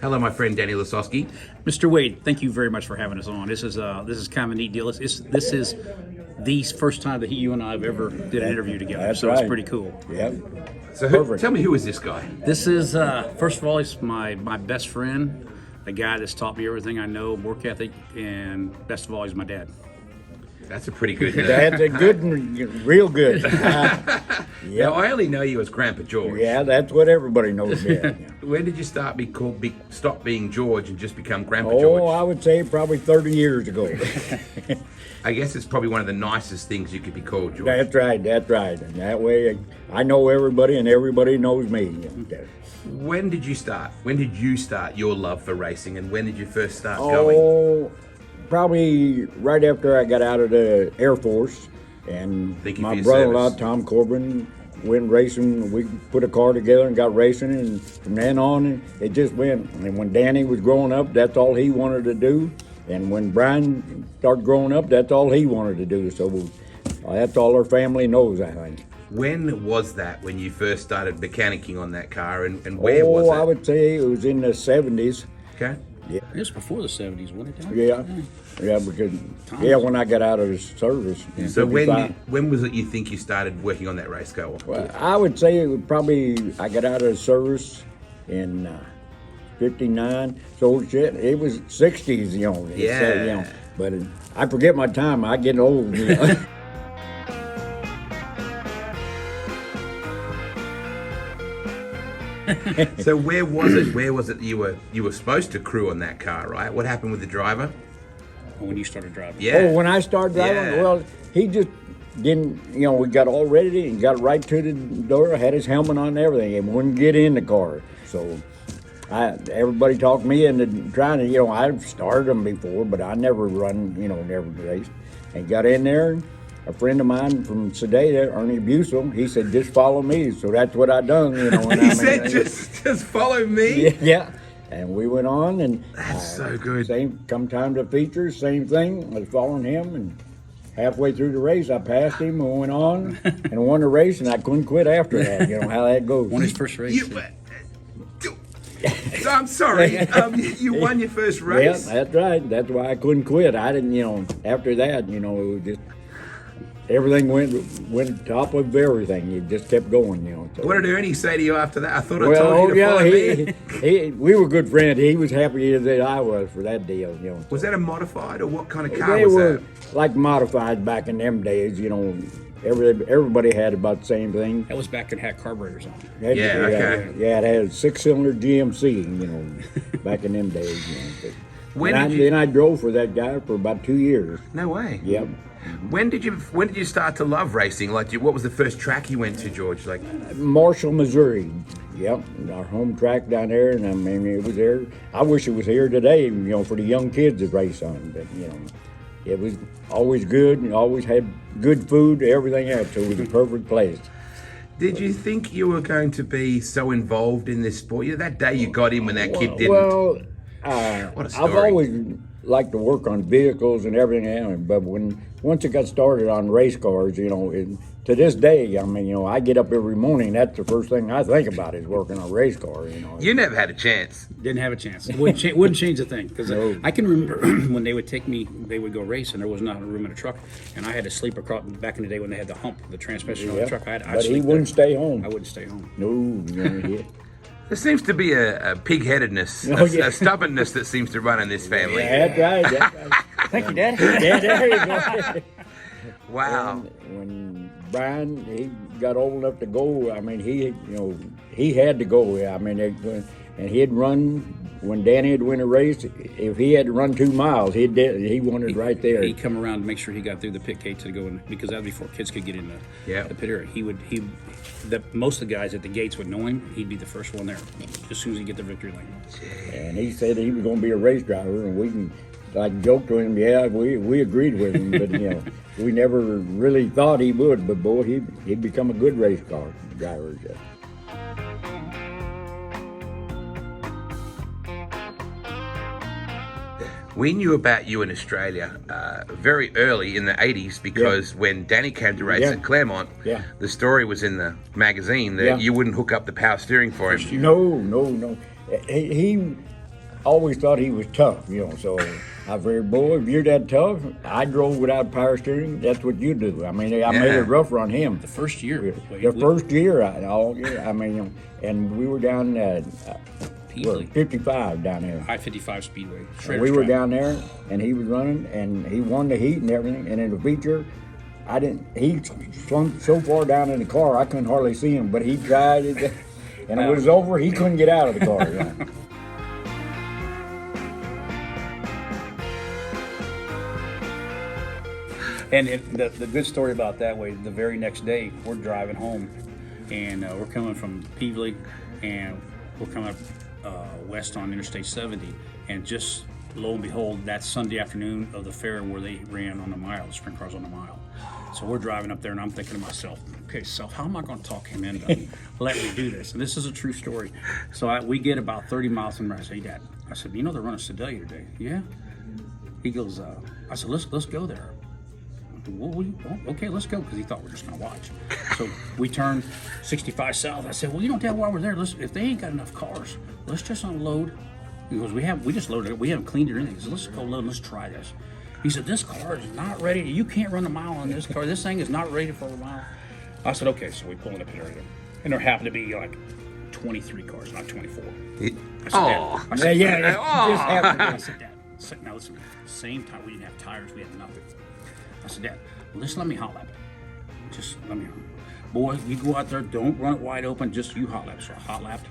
Hello, my friend Danny Lasoski. Mr. Wade, thank you very much for having us on. This is kind of a neat deal. This is the first time that you and I have ever did an interview together, That's so right. it's pretty cool. Yep. So tell me, who is this guy? This is first of all, he's my best friend, the guy that's taught me everything I know, work ethic, and best of all, he's my dad. That's a pretty good name. That's a good one, real good. Now, I only know you as Grandpa George. Yeah, that's what everybody knows. Yeah. When did you stop being George and just become Grandpa Oh, George? I would say probably 30 years ago. I guess it's probably one of the nicest things you could be called, George. That's right. And that way I know everybody and everybody knows me. When did you start? When did you start your love for racing, and when did you first start going? Oh, probably right after I got out of the Air Force. And Thank you for my your brother-in-law, service. Tom Corbin, went racing. We put a car together and got racing, and from then on, it just went. And when Danny was growing up, that's all he wanted to do. And when Brian started growing up, that's all he wanted to do. So that's all our family knows, I think. When was that when you first started mechanicking on that car, and where was it? I would say it was in the 70s. Okay. It was before the 70s, wasn't it? Yeah, because when I got out of the service. in So 55. when was it you think you started working on that race car? Well, I would say it was probably I got out of the service in 59. So shit, it was 60s, Yeah. But I forget my time. I get old. So where was it? Where was it you were supposed to crew on that car, right? What happened with the driver? When you started driving. Yeah. Oh, when I started driving, Yeah. well, he just didn't, we got all ready and got right to the door, had his helmet on and everything, and wouldn't get in the car. So everybody talked me into trying to, I've started them before, but I never run, never raced. And got in there, and a friend of mine from Sedalia, Ernie Busel, he said, just follow me. So that's what I done, and He said, just follow me. Yeah. And we went on, and That's so good. come time to features, same thing. I was following him, and halfway through the race, I passed him and went on and won the race, and I couldn't quit after that. You know how that goes. Won his first race. I'm sorry. You won your first Yeah, race. that's right. That's why I couldn't quit. I didn't, after that, it was just everything went top of everything. It just kept going, So. What did Ernie say to you after that? I thought I told you to follow me. we were good friends. He was happy as I was for that deal, Was that a modified, or what kind of car They was were that? like modified back in them days, Everybody had about the same thing. That was back when it had carburetors on. Yeah, okay. Yeah, it had a 6-cylinder GMC, back in them days. Then I drove for that guy for about 2 years. No way. Yep. When did you start to love racing? What was the first track you went to, George? Like, Marshall, Missouri. Yep, our home track down there, and I mean it was there. I wish it was here today, for the young kids to race on. But it was always good, and always had good food, everything else. So it was a perfect place. did you think you were going to be so involved in this sport? That day you got in when that kid didn't. Well, What a story. I've always liked to work on vehicles and everything else, but once it got started on race cars, to this day, I get up every morning. That's the first thing I think about is working on a race car. You never had a chance. Didn't have a chance. It wouldn't change a thing. Because No. I can remember when they would take me, they would go race, and there was not a room in a truck, and I had to sleep across. Back in the day when they had the hump, the transmission on the truck, I'd But he sleep wouldn't there. stay home. I wouldn't stay home. No, There seems to be a pig-headedness, Oh, yeah. a stubbornness that seems to run in this family. That's right. Thank you, Dad. Yeah, there you go. Wow. When Brian, he got old enough to go, he had to go. And he'd run, when Danny had win a race, if he had to run 2 miles, he wanted right there. He'd come around to make sure he got through the pit gate to go in, because that was before kids could get in the pit area. Most of the guys at the gates would know him. He'd be the first one there as soon as he get the victory lane. And he said he was going to be a race driver, and we joked to him, we agreed with him, but we never really thought he would, but boy, he'd become a good race car driver. We knew about you in Australia very early in the 80s because when Danny came to race at Claremont, the story was in the magazine that you wouldn't hook up the power steering for him. No. always thought he was tough, so I figured, boy, if you're that tough, I drove without power steering, that's what you do. I mean, I made it rougher on him. The first year. First year, I mean, and we were down at 55 down there. I-55 Speedway. We were down there, and he was running, and he won the heat and everything, and in the feature, he swung so far down in the car, I couldn't hardly see him, but he tried it, and it was over, he couldn't get out of the car. And the good story about that way, the very next day, we're driving home, and we're coming from Peevely, and we're coming up west on Interstate 70, and just lo and behold, that Sunday afternoon of the fair where they ran on the mile, the sprint cars on the mile. So we're driving up there, and I'm thinking to myself, okay, self, how am I going to talk him into letting me do this? And this is a true story. So we get about 30 miles in, I say, Dad, I said, they're running Sedalia today. Yeah? He goes, I said, let's go there. Well, okay, let's go, because he thought we were just going to watch. So we turned 65 south. I said, well, Dad, while we're there, if they ain't got enough cars, let's just unload. He goes, we just loaded it. We haven't cleaned it or anything. He said, let's go load and let's try this. He said, this car is not ready. You can't run a mile on this car. This thing is not ready for a mile. I said, okay. So we pull in a pit area. And there happened to be like 23 cars, not 24. I said, Dad. I said, Dad, now listen, same time, we didn't have tires, we had nothing. I said, Dad, just let me hot lap it. Just let me hot lap it. Boy, you go out there, don't run it wide open, just you hot lap. So I hot lapped.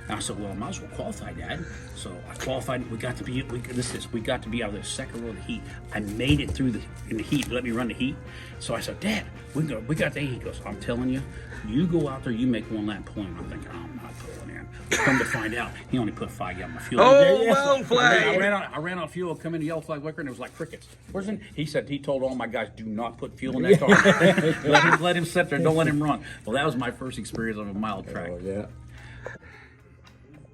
And I said, well, I might as well qualify, Dad. So I qualified. We got to be out of the second row of the heat. I made it through in the heat. Let me run the heat. So I said, Dad, we got the heat. He goes, I'm telling you, you go out there, you make one lap pulling. I'm thinking, I'm not pulling in. Come to find out, he only put 5 gallons of fuel. Oh, well played. I ran out of fuel, come in the yellow flag wicker, and it was like crickets. He told all my guys, do not put fuel in that car. let him sit there, don't let him run. Well, that was my first experience on a mile track. Oh, yeah.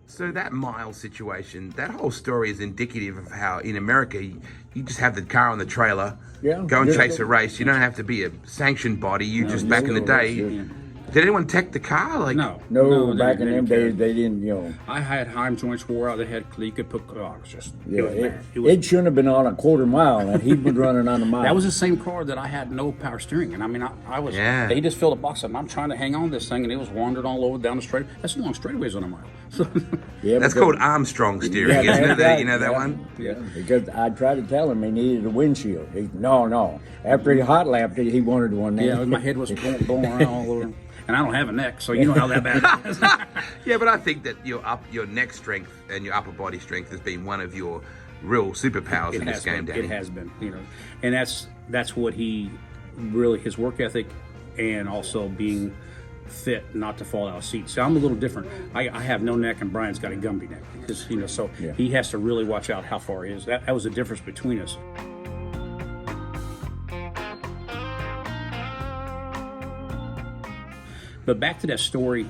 So that mile situation, that whole story is indicative of how in America you just have the car on the trailer, go and chase a race. You don't have to be a sanctioned body. Back in the day. Did anyone tech the car? No, back in them days they didn't. I had Heim joints wore out. You could put it shouldn't have been on a quarter mile, and he was running on a mile. That was the same car that I had no power steering, and I mean I was. Yeah. They just filled a box up, and I'm trying to hang on to this thing, and it was wandering all over down the straight. That's long straightaways on a mile. So that's called Armstrong steering, isn't it? You know that one? Yeah, because I tried to tell him he needed a windshield. No. After he hot lapped it, he wanted one. Yeah, my head was going around all over. And I don't have a neck, so you know how that bad is. Yeah, but I think that your neck strength and your upper body strength has been one of your real superpowers in this game, Danny. It has been, and that's what his work ethic, and also being fit, not to fall out of seat. So I'm a little different. I have no neck, and Brian's got a Gumby neck, because so he has to really watch out how far he is. That was the difference between us. But back to that story,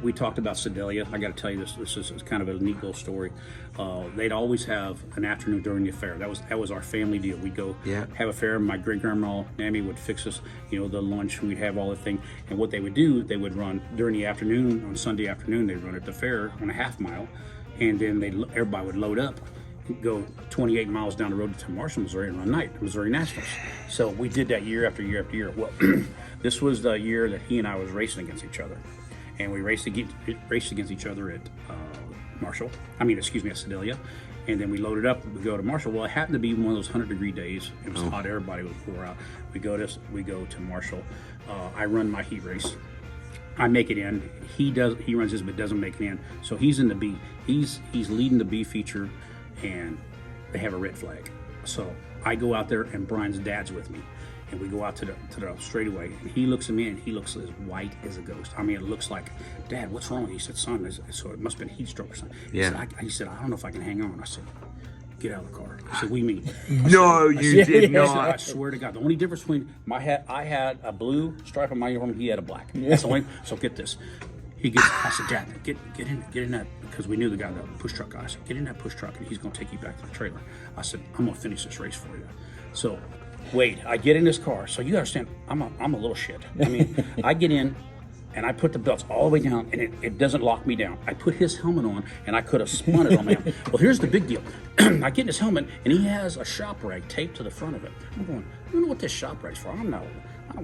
we talked about Sedalia. I got to tell you this is kind of a neat little story. They'd always have an afternoon during the fair. That was our family deal. We'd go have a fair. My great-grandma, Mammy, would fix us, the lunch. We'd have all the thing. And what they would do, they would run during the afternoon, on Sunday afternoon, they'd run at the fair on a half mile. And then everybody would load up, go 28 miles down the road to Marshall, Missouri, and run night, Missouri Nationals. So we did that year after year after year. Well, this was the year that he and I was racing against each other. And we raced against each other at at Sedalia. And then we loaded up, we go to Marshall. Well, it happened to be one of those 100-degree days. It was hot, everybody was wore out. We go to Marshall. I run my heat race. I make it in. He runs his, but doesn't make it in. So he's in the B. He's leading the B feature, and they have a red flag. So I go out there, and Brian's dad's with me, and we go out to the straightaway. And he looks at me, and he looks as white as a ghost. I mean, it looks like, Dad, what's wrong? He said, son, so it must have been heat stroke or something. Yeah. He said, I don't know if I can hang on. I said, get out of the car. I said, we mean? No, you did not. I swear to God. The only difference between I had a blue stripe on my uniform, he had a black. That's the only. So get this. I said, Dad, get in that, because we knew the guy, the push truck guy. I said, get in that push truck, and he's going to take you back to the trailer. I said, I'm going to finish this race for you. So, wait, I get in this car. So you understand, I'm a little shit. I mean, I get in, and I put the belts all the way down, and it doesn't lock me down. I put his helmet on, and I could have spun it on me. Well, here's the big deal. I get in his helmet, and he has a shop rag taped to the front of it. I'm going, I don't know what this shop rag's for. I don't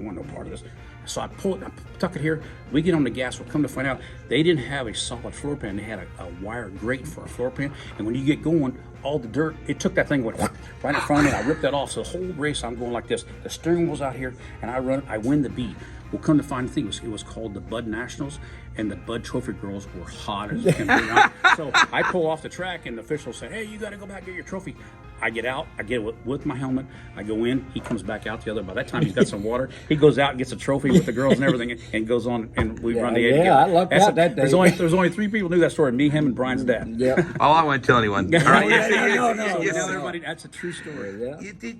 want no part of this. So I pull it, I tuck it here. We get on the gas. We'll come to find out they didn't have a solid floor pan. They had a wire grate for a floor pan. And when you get going, all the dirt, it took that thing, went right in front of me. I ripped that off. So the whole race, I'm going like this. The steering wheel's out here, and I win the beat. We'll come to find the thing, it was called the Bud Nationals, and the Bud Trophy girls were hot as can be. So I pull off the track, and the officials say, hey, you got to go back and get your trophy. I get out, I get it with my helmet, I go in, he comes back out the other. By that time, he's got some water. He goes out and gets a trophy with the girls and everything, and goes on, and we run the 80. Yeah, I lucked out that day. There's only 3 people who knew that story, me, him, and Brian's dad. Yeah. Oh, I won't tell anyone. All right, No. Everybody, that's a true story. Yeah.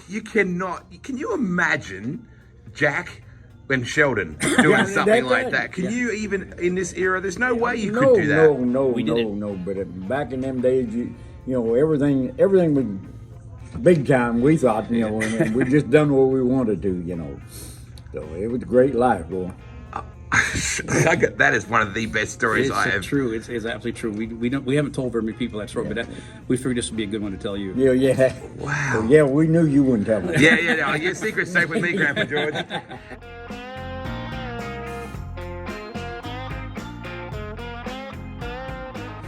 You cannot. Can you imagine Jack and Sheldon doing something like that? Can you even in this era? There's no way you could do that. No. But back in them days, you know, everything was big time. We thought, you know, and we just done what we wanted to, you know. So it was a great life, boy. That is one of the best stories I have. True. It's absolutely true. We haven't told very many people that story, but we figured this would be a good one to tell you. Yeah. Wow. So, yeah, we knew you wouldn't tell me. Yeah. Your secret's safe with me, Grandpa George.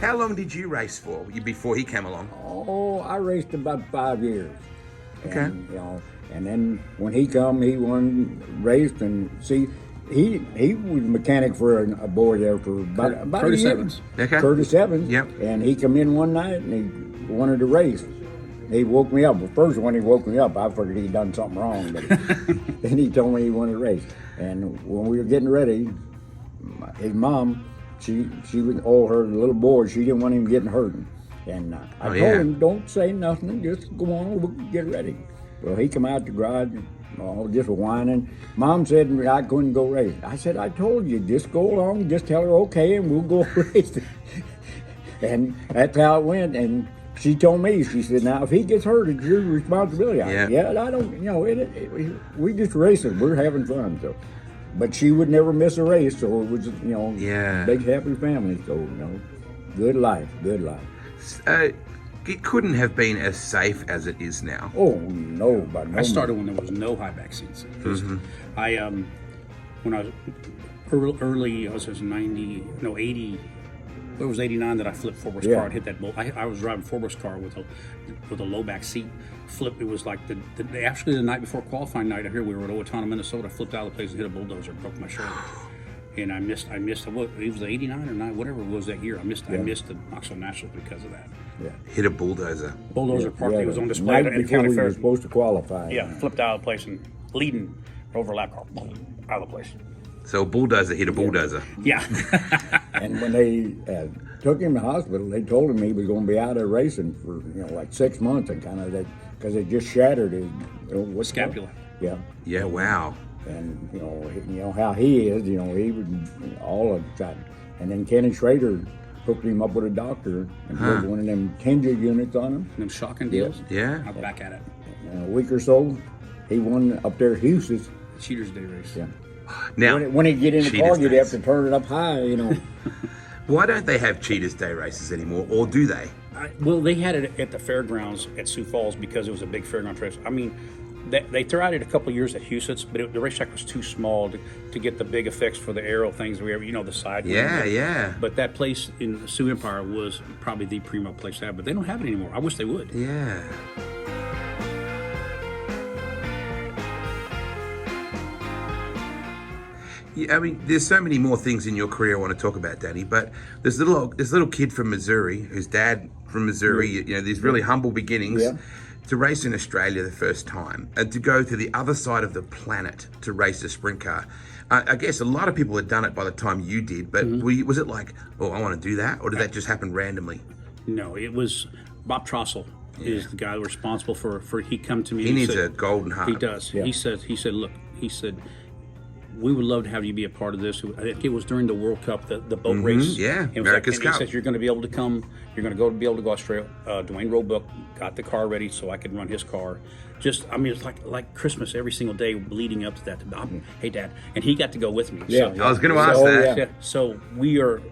How long did you race for before he came along? Oh, I raced about 5 years. Okay. And, you know, and then when he come, he raced, and see, he was mechanic for a boy there for about Curtis a year. Evans. Okay. Curtis Evans. Yep. And he come in one night and he wanted to race. He woke me up. Well, first when he woke me up, I figured he'd done something wrong. But then he told me he wanted to race. And when we were getting ready, his mom, she was her little boy. She didn't want him getting hurt. And I told him, don't say nothing. Just go on. We'll get ready. Well, he come out the garage. Just whining. Mom said I couldn't go race. I said, I told you, just go along, just tell her okay, and we'll go race. And that's how it went. And she told me, she said, now if he gets hurt, it's your responsibility. I said, yeah, I don't, you know, we just racing, we're having fun. So, but she would never miss a race, so it was, you know, big happy family. So, you know, good life. It couldn't have been as safe as it is now. Oh no, but no. I started when there was no high back seats. I when I was early, I was 80. It was 89 that I flipped four-horse car and hit that bull. I was driving four-horse car with a low back seat. Flip. It was like actually the night before qualifying night. Here we were at Owatonna, Minnesota. I flipped out of the place and hit a bulldozer, broke my shoulder. And I missed. What it was 89 or 9, whatever it was that year. I missed the Knoxville Nationals because of that. Yeah. Hit a bulldozer. Bulldozer parked. It was on display night at the before county we fair. were supposed to qualify. Yeah, flipped out of the place and leading overlap car out of the place. So a bulldozer hit a bulldozer. Yeah. And when they took him to the hospital, they told him he was going to be out of racing for like 6 months, and kind of because it just shattered his scapula. Yeah. Yeah. Wow. And you know how he is. You know he would all of that. And then Kenny Schrader hooked him up with a doctor and put one of them Tenja units on him. Them shocking deals. Yeah. I'm back at it. In a week or so, he won up there at Houston's. Cheaters Day race. Yeah. Now, when he get in the Cheetah's car, you'd Days. have to turn it up high. You know. Why don't they have Cheetah's Day races anymore, or do they? Well, they had it at the fairgrounds at Sioux Falls because it was a big fairground race. I mean, they tried it a couple of years at Houston's, but the racetrack was too small to get the big effects for the aero things. The side. Yeah. But that place in the Sioux Empire was probably the primo place to have. But they don't have it anymore. I wish they would. Yeah. Yeah, I mean, there's so many more things in your career I want to talk about, Danny. But this little kid from Missouri, whose dad from Missouri, these really humble beginnings, to race in Australia the first time, and to go to the other side of the planet to race a sprint car. I guess a lot of people had done it by the time you did, but was it like, oh, I want to do that, or did that just happen randomly? No, it was Bob Trossel is the guy responsible for. He come to me. He needs a golden heart. He does. Yeah. He said, look, we would love to have you be a part of this. I think it was during the World Cup, the boat race. Yeah, it was America's and Cup. he says, you're going to be able to come, you're going to be able to go Australia. Dwayne Roebuck got the car ready so I could run his car. Just, I mean, it's like Christmas every single day leading up to that. Hey, Dad. And he got to go with me. Yeah. So, I was going to ask that. yeah. So we are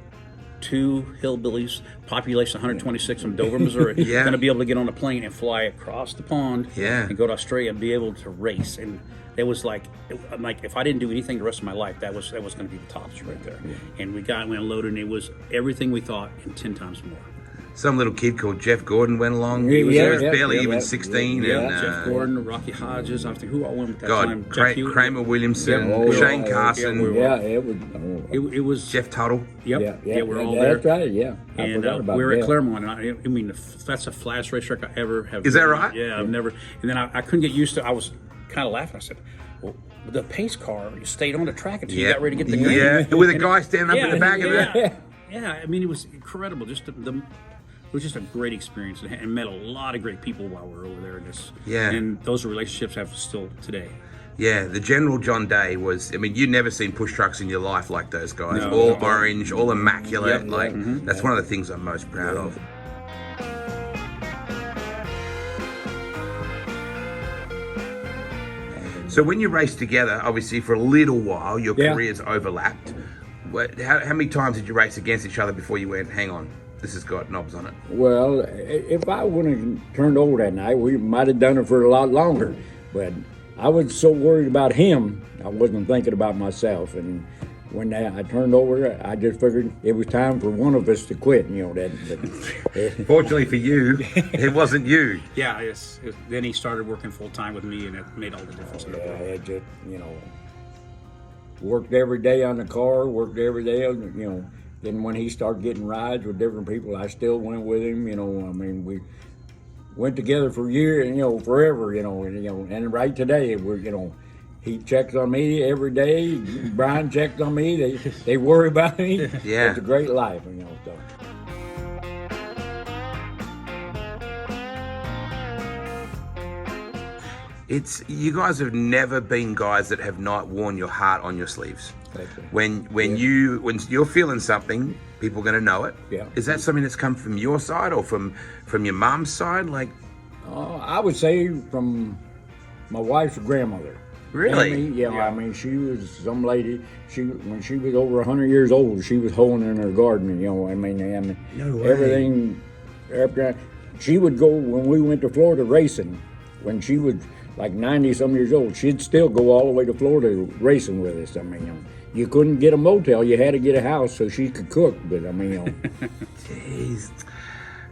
2 hillbillies, population 126 from Dover, Missouri, Yeah. going to be able to get on a plane and fly across the pond and go to Australia and be able to race. And it was like if I didn't do anything the rest of my life, that was going to be the tops right there. Yeah. And we unloaded, and it was everything we thought and 10 times more. Some little kid called Jeff Gordon went along. He was barely even 16. Yeah, and, Jeff Gordon, Rocky Hodges. I think who all went with that God, time? Kramer Williamson, Shane Carson. It was Jeff Tuttle. Yep. Yeah, we're all there. That's right. Yeah. And we were at Claremont, and I mean, that's the flash racetrack I ever have. Is that right? Yeah, I've never. And then I couldn't get used to. I was kind of laughing. I said, "Well, the pace car stayed on the track until you got ready to get the green." Yeah, with a guy standing up in the back of it. Yeah, I mean, it was incredible. Just it was just a great experience, and met a lot of great people while we were over there. And those relationships have still today. Yeah, the General John Day was, I mean, you'd never seen push trucks in your life like those guys. No, all orange, all immaculate. Yep. That's one of the things I'm most proud of. So when you raced together, obviously for a little while, your careers overlapped. How many times did you race against each other before you went, hang on, this has got knobs on it? Well, if I wouldn't have turned over that night, we might have done it for a lot longer. But I was so worried about him, I wasn't thinking about myself. And when I turned over, I just figured it was time for one of us to quit. Fortunately for you, it wasn't you. Yeah, then he started working full time with me, and it made all the difference. It just, worked every day on the car, worked every day, Then when he started getting rides with different people, I still went with him. I mean, we went together for years, forever. And right today, he checks on me every day. Brian checks on me. They worry about me. Yeah, it's a great life, So. You guys have never been guys that have not worn your heart on your sleeves. When you're feeling something, people are going to know it. Yeah. Is that something that's come from your side or from your mom's side? I would say from my wife's grandmother. Really? Yeah. I mean, she was some lady. When she was over 100 years old, she was hoeing in her garden. No way. Everything. She would go when we went to Florida racing. When she was like 90-some years old, she'd still go all the way to Florida racing with us. You couldn't get a motel; you had to get a house so she could cook. But Jeez.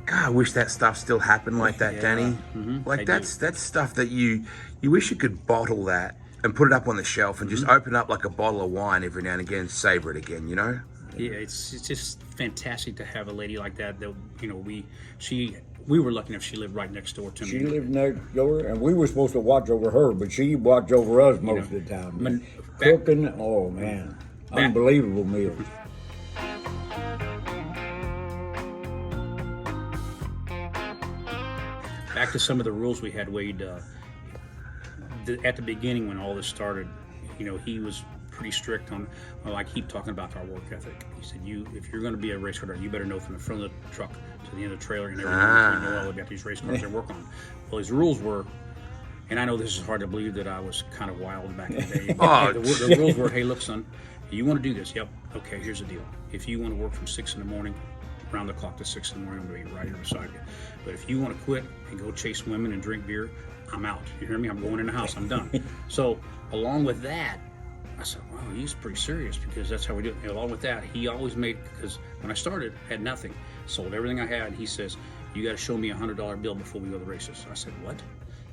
God, I wish that stuff still happened like that, Danny. Mm-hmm. That's stuff that you wish you could bottle that and put it up on the shelf and just open up like a bottle of wine every now and again and savor it again, Yeah, it's just fantastic to have a lady like that. We were lucky enough she lived right next door to me. She lived next door, and we were supposed to watch over her, but she watched over us most of the time. Cooking, oh man, unbelievable meals. Back to some of the rules we had, Wade. At the beginning when all this started, he was pretty strict on. I keep talking about our work ethic. He said, if you're going to be a race car driver, you better know from the front of the truck to the end of the trailer and everything. You know all about these race cars they work on. Well, his rules were, and I know this is hard to believe that I was kind of wild back in the day. The rules were, hey, look, son, you want to do this? Yep. Okay, here's the deal. If you want to work from 6 in the morning, around the clock to 6 in the morning, I'm going to be right here beside you. But if you want to quit and go chase women and drink beer, I'm out. You hear me? I'm going in the house. I'm done. So along with that, I said, wow, he's pretty serious because that's how we do it. And along with that, he always made, because when I started, had nothing, sold everything I had. He says, you got to show me a $100 bill before we go to the races. I said, what?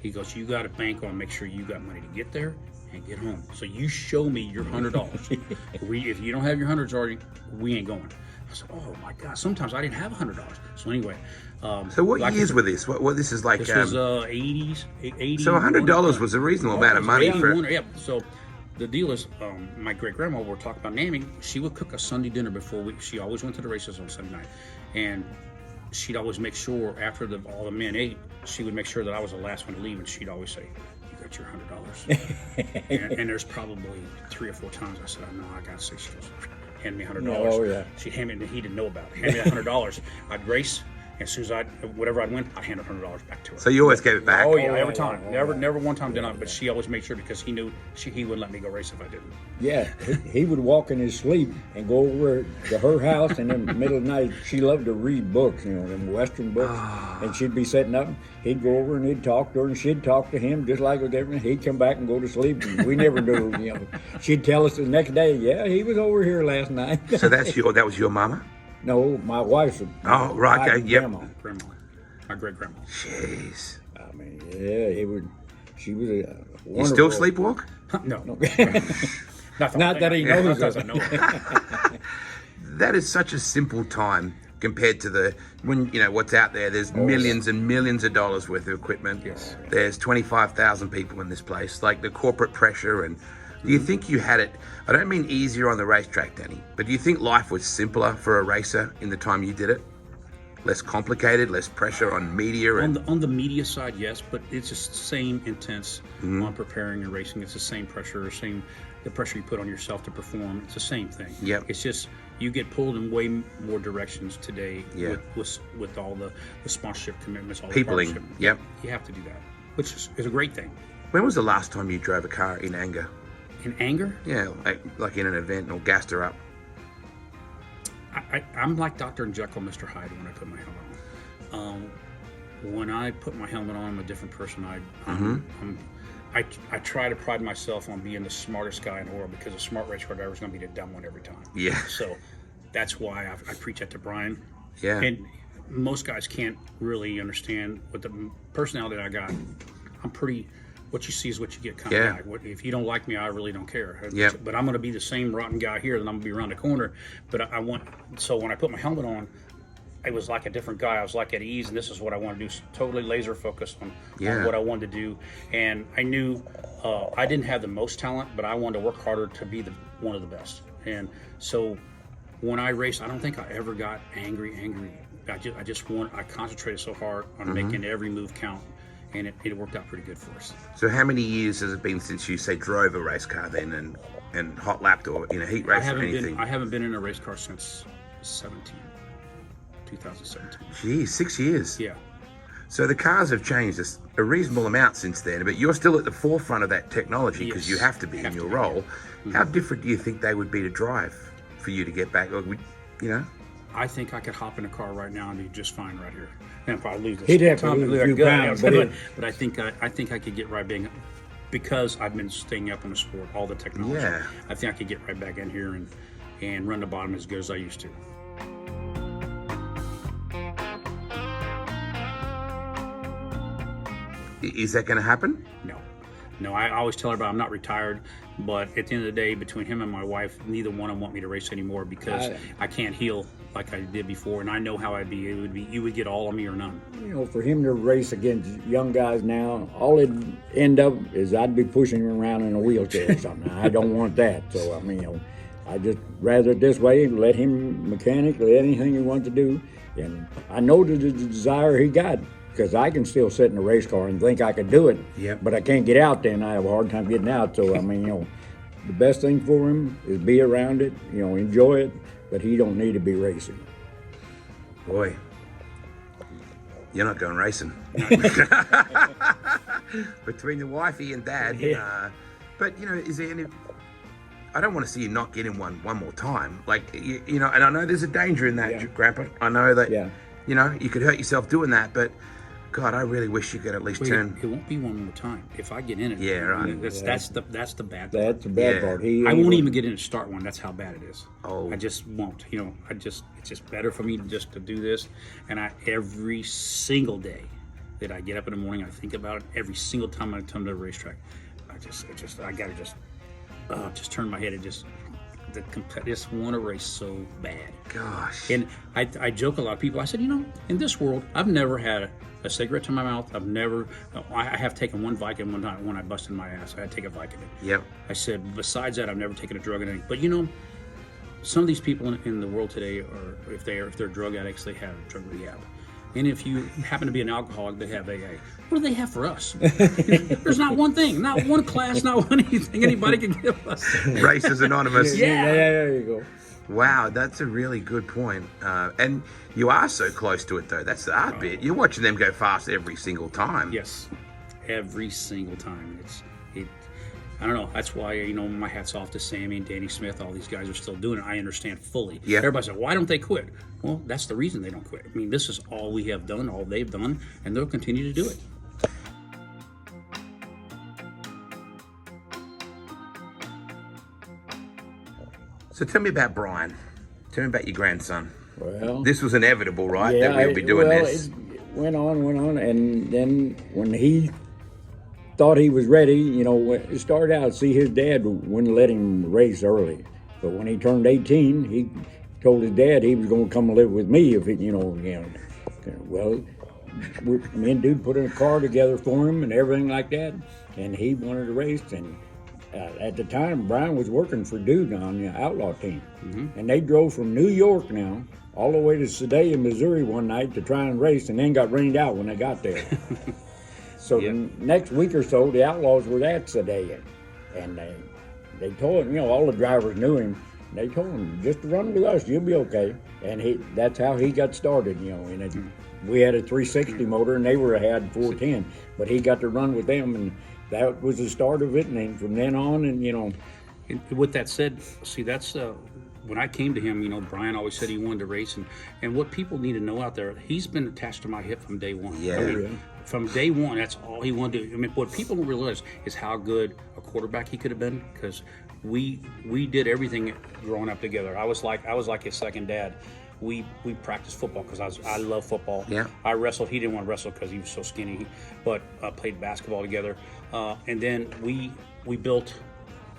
He goes, you got to bank on, make sure you got money to get there and get home. So you show me your $100. If you don't have your $100s already, we ain't going. I said, oh my God, sometimes I didn't have $100. So anyway. So what years were this? What this is like? This was 80s. So $100 was a reasonable amount of money for. Yeah. So the deal is, my great grandma, we're talking about naming. She would cook a Sunday dinner before she always went to the races on Sunday night, and she'd always make sure after all the men ate, she would make sure that I was the last one to leave, and she'd always say, "You got your $100. and there's probably 3 or 4 times I said, "I know, I got 6." She goes, "Hand me $100." Oh, yeah. She'd hand me, and he didn't know about it. Hand me that $100. I'd race. As soon as whatever I'd win, I'd hand $100 back to her. So you always gave it back? Oh yeah, every time. Never one time did I. But she always made sure because he knew he wouldn't let me go race if I didn't. Yeah, he would walk in his sleep and go over to her house, and in the middle of the night, she loved to read books, them Western books, and she'd be sitting up. He'd go over and he'd talk to her, and she'd talk to him just like with everything. He'd come back and go to sleep, and we never knew. She'd tell us the next day, "Yeah, he was over here last night." So that was your mama? No, my wife's. Oh, right, okay, yep. Grandma, my great grandma. Jeez. I mean, yeah, she was a wonderful. You still sleepwalk? No. Not that he knows of. I know. That is such a simple time compared to what's out there. There's millions and millions of dollars worth of equipment. Yes. There's 25,000 people in this place. Like the corporate pressure, and do you think you had it? I don't mean easier on the racetrack, Danny, but do you think life was simpler for a racer in the time you did it? Less complicated, less pressure on media. On the media side, yes, but it's just the same intense on preparing and racing. It's the same pressure, the pressure you put on yourself to perform. It's the same thing. Yep. It's just you get pulled in way more directions today with all the sponsorship commitments, all the Peopling. partnership. Yep. You have to do that, which is a great thing. When was the last time you drove a car in anger? In anger? Yeah, like in an event or gassed her up. I'm like Dr. Jekyll, Mr. Hyde when I put my helmet on. When I put my helmet on, I'm a different person. I try to pride myself on being the smartest guy in the world because a smart race car driver is going to be the dumb one every time. Yeah. So that's why I preach that to Brian. Yeah. And most guys can't really understand what the personality I got. I'm pretty. What you see is what you get kind of guy. If you don't like me, I really don't care. Yeah. But I'm going to be the same rotten guy here, and I'm going to be around the corner. But so when I put my helmet on, I was like a different guy. I was like at ease, and this is what I want to do. Totally laser focused on what I wanted to do. And I knew I didn't have the most talent, but I wanted to work harder to be one of the best. And so when I raced, I don't think I ever got angry. I concentrated so hard on making every move count. And it worked out pretty good for us. So how many years has it been since you, say, drove a race car then and hot lapped or in a heat race or anything? I haven't been in a race car since 2017. Geez, 6 years. Yeah. So the cars have changed a reasonable amount since then, but you're still at the forefront of that technology because you have to be in your role. How different do you think they would be to drive for you to get back? Or I think I could hop in a car right now and be just fine right here. And probably lose this. He'd have to lose a few pounds, but I think I could get right back because I've been staying up on the sport, all the technology. Yeah. I think I could get right back in here and run the bottom as good as I used to. Is that going to happen? No, I always tell everybody I'm not retired, but at the end of the day, between him and my wife, neither one of them want me to race anymore because I can't heal like I did before, and I know how I'd be. It would be you would get all of me or none. For him to race against young guys now, all it'd end up is I'd be pushing him around in a wheelchair or something. I don't want that. So I just rather it this way. Let him mechanic, let anything he wants to do, and I know the desire he got. Because I can still sit in a race car and think I could do it, but I can't get out then. I have a hard time getting out. So, the best thing for him is be around it, enjoy it, but he don't need to be racing. Boy, you're not going racing. Between the wifey and dad. But, is there any... I don't want to see you not get in one more time. And I know there's a danger in that, Grandpa. I know that, you could hurt yourself doing that, but... God, I really wish you could at least turn. It won't be one more time. If I get in it, that's the bad part. That's the bad part. I won't even get in to start one. That's how bad it is. Oh, I just won't. It's just better for me to do this. And every single day that I get up in the morning, I think about it. Every single time I come to the racetrack, I gotta just turn my head and just want to race so bad. Gosh. And I joke a lot of people. I said, in this world, I've never had a cigarette to my mouth. I have taken one Vicodin one time when I busted my ass. I had to take a Vicodin. Yep. I said, besides that, I've never taken a drug or anything. But some of these people in the world today are, if they're drug addicts, they have drug rehab. And if you happen to be an alcoholic, they have AA. What do they have for us? There's not one thing, not one class, not one anything anybody can give us. Racers Anonymous. Yeah. There you go. Wow, that's a really good point. And you are so close to it, though. That's the hard bit. You're watching them go fast every single time. Yes, every single time. I don't know. That's why, my hat's off to Sammy and Danny Smith. All these guys are still doing it. I understand fully. Yeah. Everybody said, why don't they quit? Well, that's the reason they don't quit. I mean, this is all we have done, all they've done, and they'll continue to do it. So tell me about Brian. Tell me about your grandson. Well, This was inevitable, right? That we'll be doing this. It went on, and then when he thought he was ready, it started out, see, his dad wouldn't let him race early. But when he turned 18, he told his dad he was going to come live with me if it, well, me and dude put in a car together for him and everything like that, and he wanted to race. And at the time, Brian was working for Dude on the outlaw team, and they drove from New York now all the way to Sedalia, Missouri one night to try and race, and then got rained out when they got there. So the next week or so, the Outlaws were at Sedalia, and they told him, all the drivers knew him. They told him, just run with us, you'll be okay. And that's how he got started, And we had a 360 motor, and they had 410, but he got to run with them, and that was the start of it. And then from then on, and And with that said, see, that's when I came to him, Brian always said he wanted to race, and what people need to know out there, he's been attached to my hip from day one. Yeah. From day one, that's all he wanted to do. I mean, what people don't realize is how good a quarterback he could have been, because we did everything growing up together. I was like his second dad. We practiced football because I love football. Yeah. I wrestled. He didn't want to wrestle because he was so skinny, but played basketball together. And then we built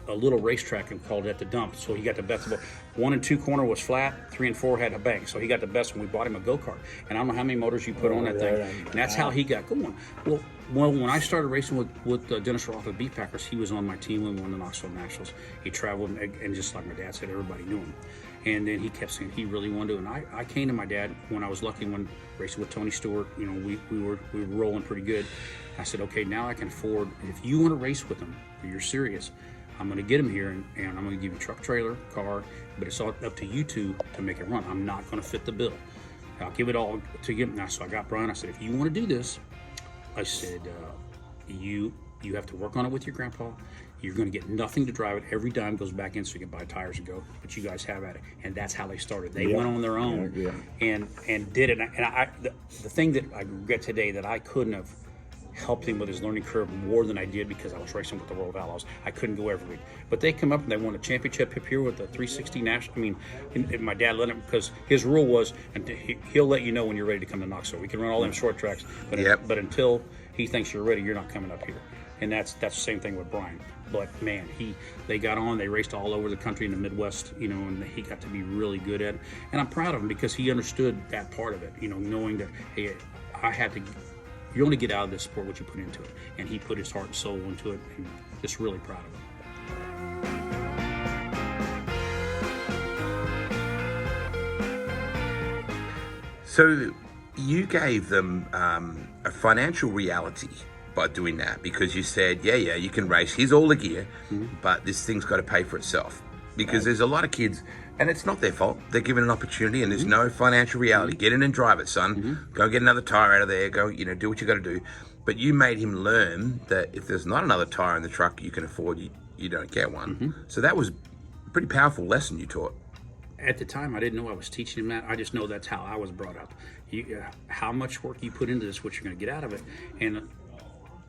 a little racetrack and called it at the dump. So he got the best of it. 1 and 2 corner was flat, 3 and 4 had a bank. So he got the best when we bought him a go-kart. And I don't know how many motors you put on that thing. And that's how he got going. Well, when I started racing with Dennis Roth of the Beat Packers, he was on my team when we won the Knoxville Nationals. He traveled, and just like my dad said, everybody knew him. And then he kept saying he really wanted to. And I came to my dad when I was lucky when racing with Tony Stewart. We were rolling pretty good. I said, okay, now I can afford, if you want to race with him, if you're serious, I'm going to get him here, and I'm going to give you truck, trailer, car, but it's all up to you two to make it run. I'm not going to fit the bill. I'll give it all to him. Now, so I got Brian. I said, if you want to do this, I said, you have to work on it with your grandpa. You're going to get nothing to drive it. Every dime goes back in so you can buy tires and go. But you guys have at it. And that's how they started. They went on their own and did it. And the thing that I regret today that I couldn't have helped him with his learning curve more than I did because I was racing with the World Outlaws. I couldn't go every week. But they come up and they won a championship up here with the 360 National. I mean, and my dad let him, because his rule was, and he'll let you know when you're ready to come to Knoxville. We can run all them short tracks, but until he thinks you're ready, you're not coming up here. And that's the same thing with Brian. But man, they got on, they raced all over the country in the Midwest, and he got to be really good at it. And I'm proud of him because he understood that part of it, knowing that, hey, I had to, you only get out of this sport what you put into it. And he put his heart and soul into it, and just really proud of him. So you gave them a financial reality by doing that, because you said, yeah, you can race. Here's all the gear, but this thing's got to pay for itself. Because there's a lot of kids, and it's not their fault. They're given an opportunity, and there's no financial reality. Get in and drive it, son. Go get another tire out of there. Go, do what you got to do. But you made him learn that if there's not another tire in the truck you can afford, you don't get one. So that was a pretty powerful lesson you taught. At the time, I didn't know I was teaching him that. I just know that's how I was brought up. How much work you put into this, what you're going to get out of it. And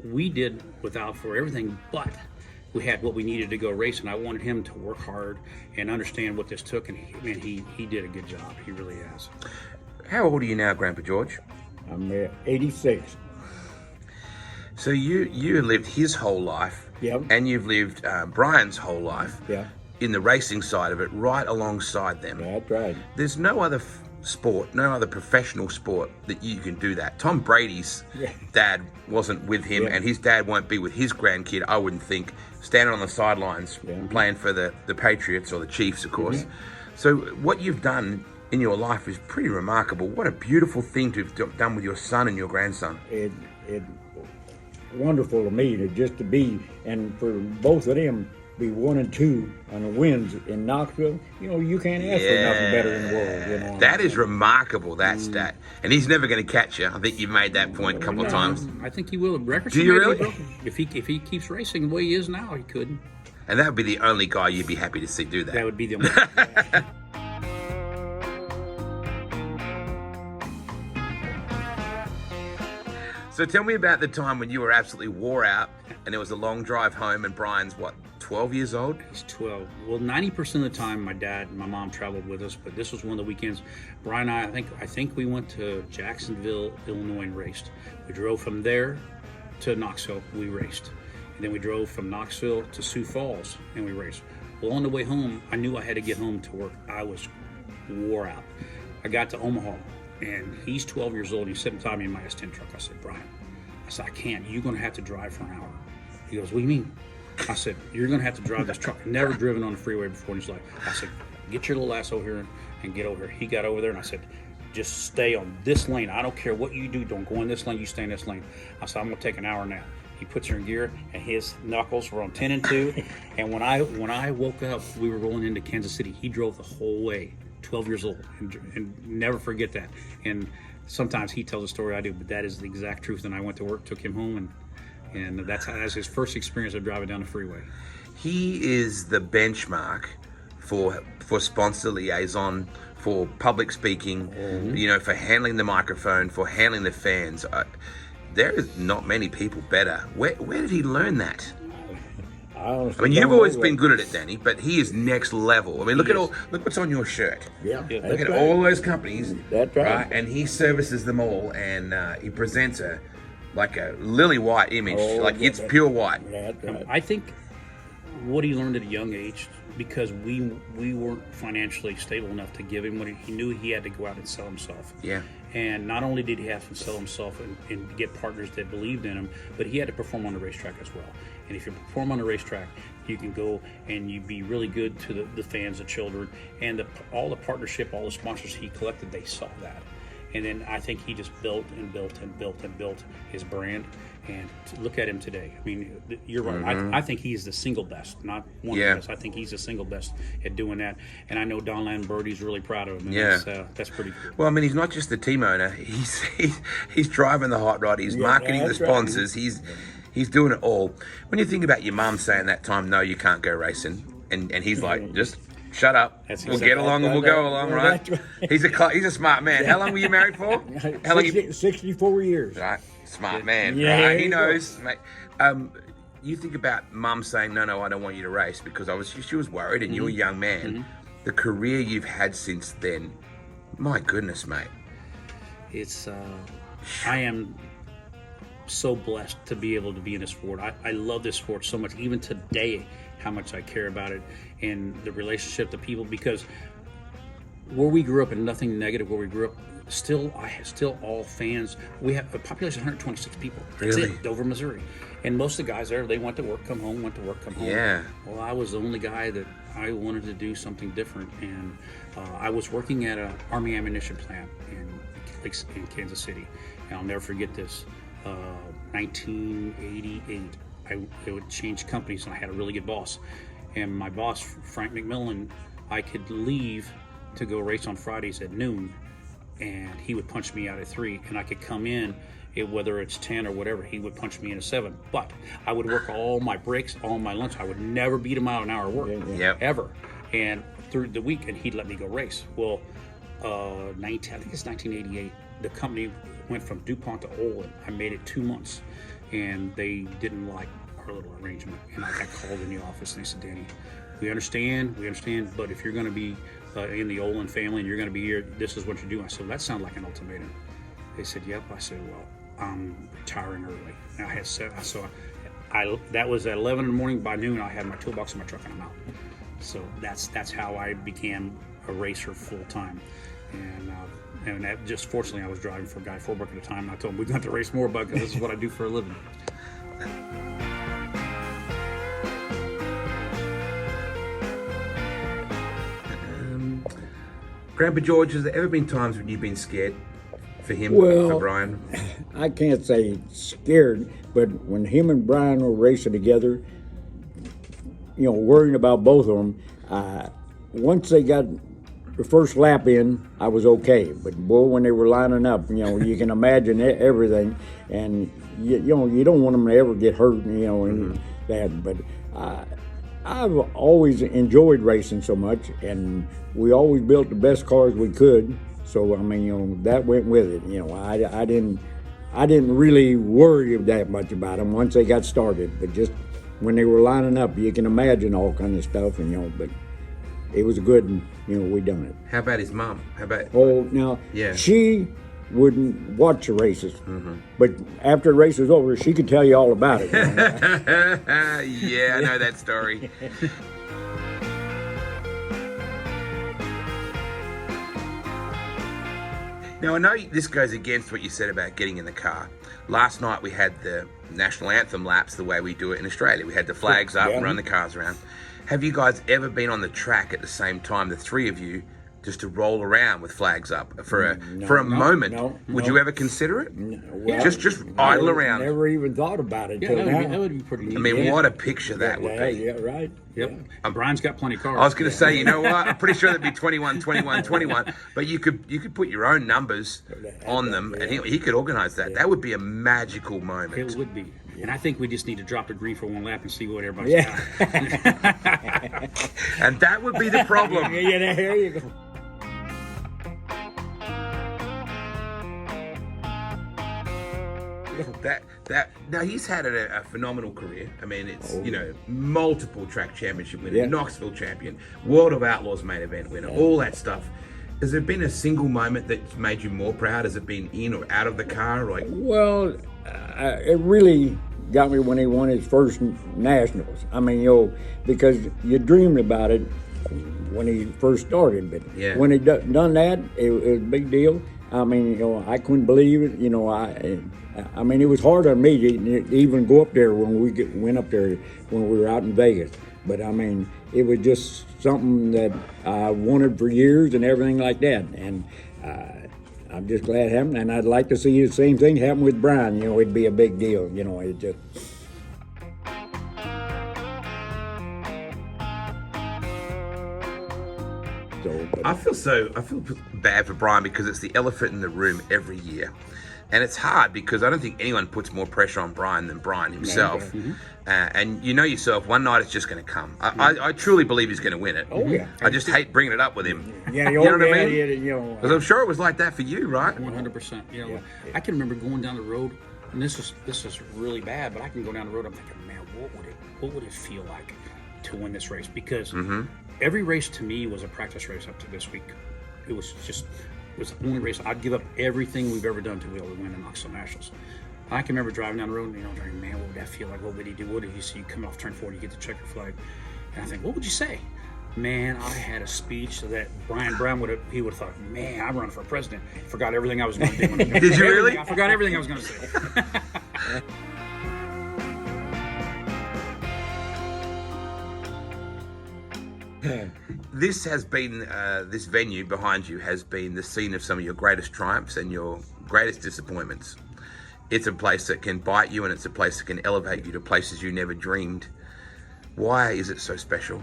we did without for everything, but we had what we needed to go race, and I wanted him to work hard and understand what this took, and he did a good job. He really has. How old are you now, Grandpa George? I'm 86. So you lived his whole life, and you've lived Brian's whole life in the racing side of it, right alongside them. That's right. There's no other sport, no other professional sport that you can do that. Tom Brady's dad wasn't with him, and his dad won't be with his grandkid, I wouldn't think, standing on the sidelines playing for the Patriots or the Chiefs, of course. So what you've done in your life is pretty remarkable. What a beautiful thing to have done with your son and your grandson. It wonderful to me to be, and for both of them be 1 and 2 on the wins in Knoxville. You can't ask for nothing better in the world. That is remarkable, that stat. And he's never going to catch you. I think you've made that point a couple of times. I think he will. The record. Do you really? If he keeps racing the way he is now, he could. And that would be the only guy you'd be happy to see do that. That would be the only. So tell me about the time when you were absolutely wore out and there was a long drive home and Brian's, 12 years old? He's 12. Well, 90% of the time, my dad and my mom traveled with us, but this was one of the weekends. Brian and I think we went to Jacksonville, Illinois, and raced. We drove from there to Knoxville. We raced, and then we drove from Knoxville to Sioux Falls, and we raced. Well, on the way home, I knew I had to get home to work. I was wore out. I got to Omaha, and he's 12 years old. He's sitting beside me in my S10 truck. I said, Brian, I can't. You're going to have to drive for an hour. He goes, what do you mean? I said, you're going to have to drive this truck. Never driven on the freeway before in his life. I said, get your little ass over here and get over here. He got over there, and I said, just stay on this lane. I don't care what you do. Don't go in this lane. You stay in this lane. I said, I'm going to take an hour now. He puts her in gear, and his knuckles were on 10 and 2. And when I woke up, we were rolling into Kansas City. He drove the whole way, 12 years old, and never forget that. And sometimes he tells a story I do, but that is the exact truth. And I went to work, took him home, and that's his first experience of driving down the freeway. He is the benchmark for sponsor liaison, for public speaking, for handling the microphone, for handling the fans. There is not many people better. Where did he learn that? I mean, you've always been good at it, Danny, but he is next level. I mean, look what's on your shirt. Yeah, look at all those companies. That's right. And he services them all, and he presents like a lily white image, it's pure white. That's right. I think what he learned at a young age, because we weren't financially stable enough to give him what he knew he had to go out and sell himself. Yeah. And not only did he have to sell himself and get partners that believed in him, but he had to perform on the racetrack as well. And if you perform on the racetrack, you can go and you be really good to the fans, the children, and all the partnership, all the sponsors he collected, they saw that. And then I think he just built and built and built and built his brand. And look at him today. I mean, you're right. I think he's the single best, not one of the best. I think he's the single best at doing that. And I know Don Lamberti's really proud of him. And that's pretty cool. Well, I mean, he's not just the team owner. He's driving the hot rod. He's marketing the sponsors. Right. He's doing it all. When you think about your mum saying that time, no, you can't go racing, and he's like, just shut up. We'll get along and we'll go along, right? He's a smart man. How long were you married for? 64 years. Right. Smart man, right? He knows, mate. You think about mum saying, no, I don't want you to race, because she was worried, and you're a young man. The career you've had since then, my goodness, mate. It's, I am so blessed to be able to be in this sport. I love this sport so much, even today, how much I care about it and the relationship to people, because where we grew up, and nothing negative where we grew up, still all fans. We have a population of 126 people. That's it, Dover, Missouri. And most of the guys there, they went to work, come home, went to work, come home. Yeah. Well, I was the only guy that I wanted to do something different. And I was working at an Army ammunition plant in Kansas City. And I'll never forget this. 1988, I would change companies, and I had a really good boss. And my boss, Frank McMillan, I could leave to go race on Fridays at noon, and he would punch me out at 3, and I could come in, whether it's 10 or whatever, he would punch me in at 7. But I would work all my breaks, all my lunch. I would never beat him out an hour of work, ever. And through the week, and he'd let me go race. Well, I think it's 1988, the company went from DuPont to Olin. I made it 2 months, and they didn't like our little arrangement. And I got called in the office, and they said, Danny, we understand, but if you're going to be in the Olin family and you're going to be here, this is what you're doing. I said, well, that sounds like an ultimatum. They said, yep. I said, well, I'm retiring early. And I had that was at 11 in the morning. By noon, I had my toolbox in my truck and I'm out. So that's how I became a racer full time. And that just, fortunately, I was driving for Guy Forbuck at the time. And I told him, we're going to race more, Buck, because this is what I do for a living. Grandpa George, has there ever been times when you've been scared for him, Well, for Brian? I can't say scared, but when him and Brian were racing together, worrying about both of them, once they got the first lap in, I was okay. But boy, when they were lining up, you can imagine everything, and you don't want them to ever get hurt, and that. But I've always enjoyed racing so much, and we always built the best cars we could. So that went with it. I didn't really worry that much about them once they got started. But just when they were lining up, you can imagine all kind of stuff, But it was good, and we done it. How about his mum? How about? Oh, now Yeah. she wouldn't watch the races, but after the race was over, she could tell you all about it. Yeah, I know that story. Now, I know this goes against what you said about getting in the car. Last night we had the national anthem laps the way we do it in Australia. We had the flags up and run the cars around. Have you guys ever been on the track at the same time, the three of you, just to roll around with flags up for a moment? Would you ever consider it? Well, just idle around. Never even thought about it. Yeah, till now. that would be pretty neat. I mean, what a picture that would be. Yeah, right. Yep. Brian's got plenty of cars. I was going to say, you know what? I'm pretty sure there'd be 21, 21, 21. But you could put your own numbers on them, and he could organise that. That would be a magical moment. It would be. And I think we just need to drop the green for one lap and see what everybody's got. And that would be the problem. Yeah, there you go. Now he's had a phenomenal career. I mean, it's multiple track championship winner, Knoxville champion, World of Outlaws main event winner, all that stuff. Has there been a single moment that's made you more proud? Has it been in or out of the car? Well, it really got me when he won his first nationals. I mean, because you dreamed about it when he first started, but when he done that, it was a big deal. I mean, I couldn't believe it. I mean, it was hard on me to even go up there when we went up there when we were out in Vegas. But I mean, it was just something that I wanted for years and everything like that. And I'm just glad it happened. And I'd like to see the same thing happen with Brian. It'd be a big deal. It just. I feel bad for Brian because it's the elephant in the room every year. And it's hard because I don't think anyone puts more pressure on Brian than Brian himself. And you know yourself, one night it's just going to come. I truly believe he's going to win it. Oh, yeah. I just hate bringing it up with him. Yeah, you know what I mean? Because I'm sure it was like that for you, right? 100%. I can remember going down the road, and this is really bad, but I can go down the road, I'm thinking, man, what would it feel like to win this race? Because every race to me was a practice race up to this week. It was the only race I'd give up everything we've ever done to be able to win the Knoxville Nationals. I can remember driving down the road and thinking, man, what would that feel like? What would he do? What did you see? You come off turn 4, you get the checker flag, and I think, what would you say? Man, I had a speech that Brian Brown would have thought, man, I'm running for president. Forgot everything I was going to do. Did you really? I forgot everything I was going to say. This has been, this venue behind you has been the scene of some of your greatest triumphs and your greatest disappointments. It's a place that can bite you, and it's a place that can elevate you to places you never dreamed. Why is it so special?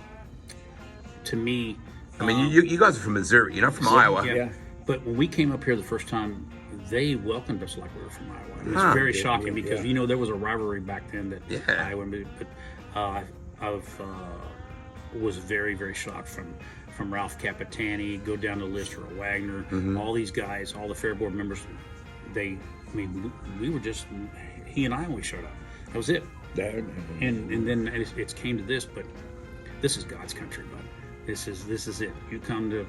To me... I mean, you guys are from Missouri, you're not from Iowa. Yeah. But when we came up here the first time, they welcomed us like we were from Iowa. And it's very shocking because, there was a rivalry back then that Iowa... But I was very, very shocked from Ralph Capitani, go down the list, or Wagner, all these guys, all the Fair Board members. We were just, he and I when we showed up. That was it. And then it's came to this, but this is God's country, bud. This is it. You come to,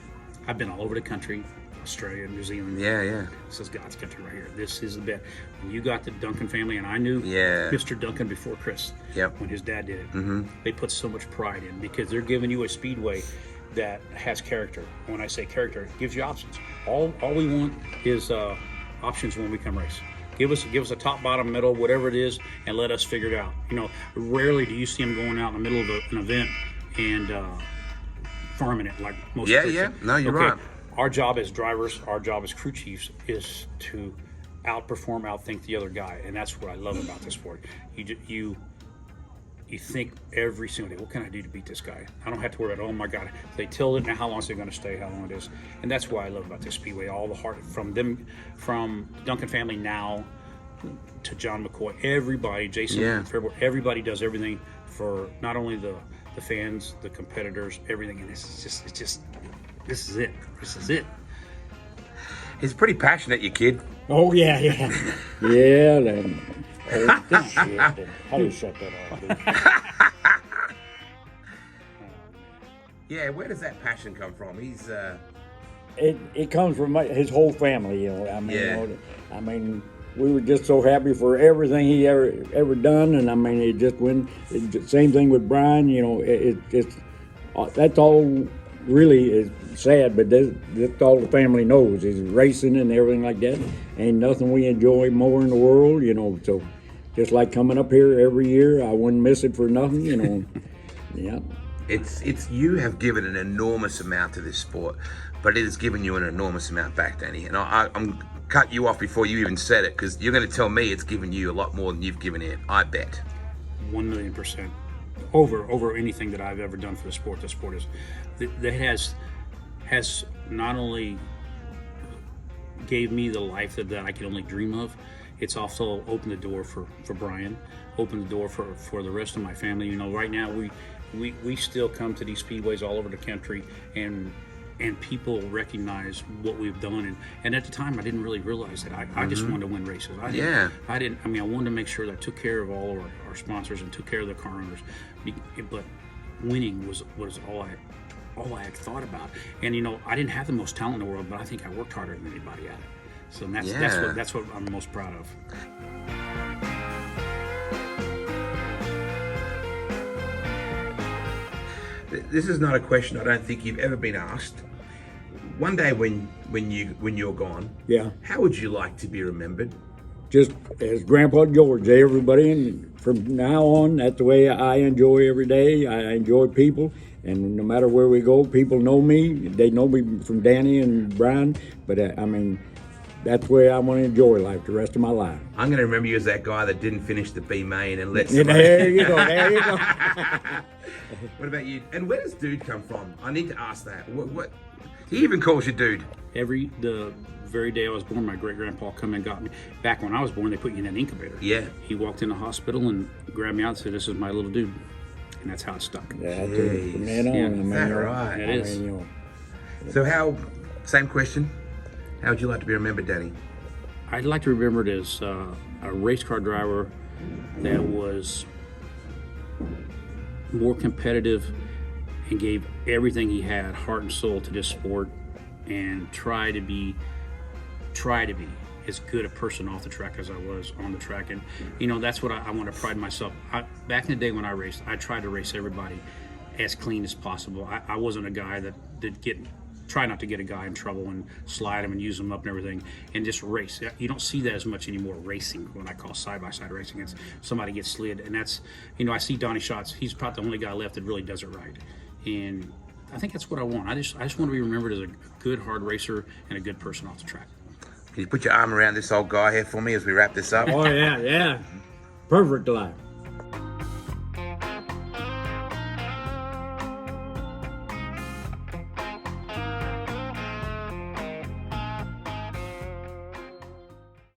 I've been all over the country, Australia, New Zealand. Yeah. This is God's country right here. This is the best. When you got the Duncan family, and I knew Mr. Duncan before Chris, when his dad did it, they put so much pride in because they're giving you a speedway that has character. When I say character, it gives you options. All we want is options when we come race. Give us a top, bottom, middle, whatever it is, and let us figure it out. Rarely do you see them going out in the middle of an event and farming it like most. Yeah. No, you're right. our job as drivers, our job as crew chiefs is to outperform, outthink the other guy, and that's what I love about this sport. You think every single day, what can I do to beat this guy? I don't have to worry about, oh my God, they tilled it, now how long is it going to stay, how long it is. And that's what I love about this Speedway, all the heart from them, from Duncan family now to John McCoy, everybody, Jason, Fairboard, everybody does everything for not only the fans, the competitors, everything. And this is it. He's pretty passionate, your kid. Oh, yeah. Yeah, then. How do you shut that off, dude? Yeah, where does that passion come from? He's It comes from his whole family, you know. I mean, we were just so happy for everything he ever done, and I mean, it just went. Same thing with Brian, you know. It's that's all really is sad, but that's all the family knows is racing and everything like that. Ain't nothing we enjoy more in the world, you know. So just like coming up here every year, I wouldn't miss it for nothing, you know. Yeah. It's you have given an enormous amount to this sport, but it has given you an enormous amount back, Danny. And I'm cut you off before you even said it, because you're going to tell me it's given you a lot more than you've given it. I bet. 1,000,000%. Over anything that I've ever done for the sport. The sport has not only gave me the life that I could only dream of, it's also opened the door for Brian, opened the door for the rest of my family. You know, right now we still come to these speedways all over the country, and people recognize what we've done. And at the time, I didn't really realize that. I just wanted to win races. I wanted to make sure that I took care of all of our sponsors and took care of the car owners. But winning was all I had thought about. And, you know, I didn't have the most talent in the world, but I think I worked harder than anybody at it. So that's what I'm most proud of. This is not a question I don't think you've ever been asked. One day when you're gone, how would you like to be remembered? Just as Grandpa George, everybody, and from now on, that's the way I enjoy every day. I enjoy people, and no matter where we go, people know me. They know me from Danny and Brian, but I mean, that's where I want to enjoy life the rest of my life. I'm going to remember you as that guy that didn't finish the B main and let somebody... There you go. What about you? And where does dude come from? I need to ask that. What he even calls you dude. The very day I was born, my great-grandpa come and got me. Back when I was born, they put you in an incubator. Yeah. He walked in the hospital and grabbed me out and said, "This is my little dude." And that's how it stuck. Yeah, from then on. Is that right? It is. So same question, how would you like to be remembered, Danny? I'd like to be remembered as a race car driver that was more competitive and gave everything he had, heart and soul, to this sport, and try to be as good a person off the track as I was on the track. And you know, that's what I want to pride myself. Back in the day when I raced, I tried to race everybody as clean as possible. I wasn't a guy that try not to get a guy in trouble and slide him and use him up and everything and just race. You don't see that as much anymore, racing, what I call side-by-side racing. It's somebody gets slid, and that's, you know, I see Donnie Schatz. He's probably the only guy left that really does it right. And I think that's what I want. I just want to be remembered as a good, hard racer and a good person off the track. Can you put your arm around this old guy here for me as we wrap this up? Oh, yeah. Perfect life.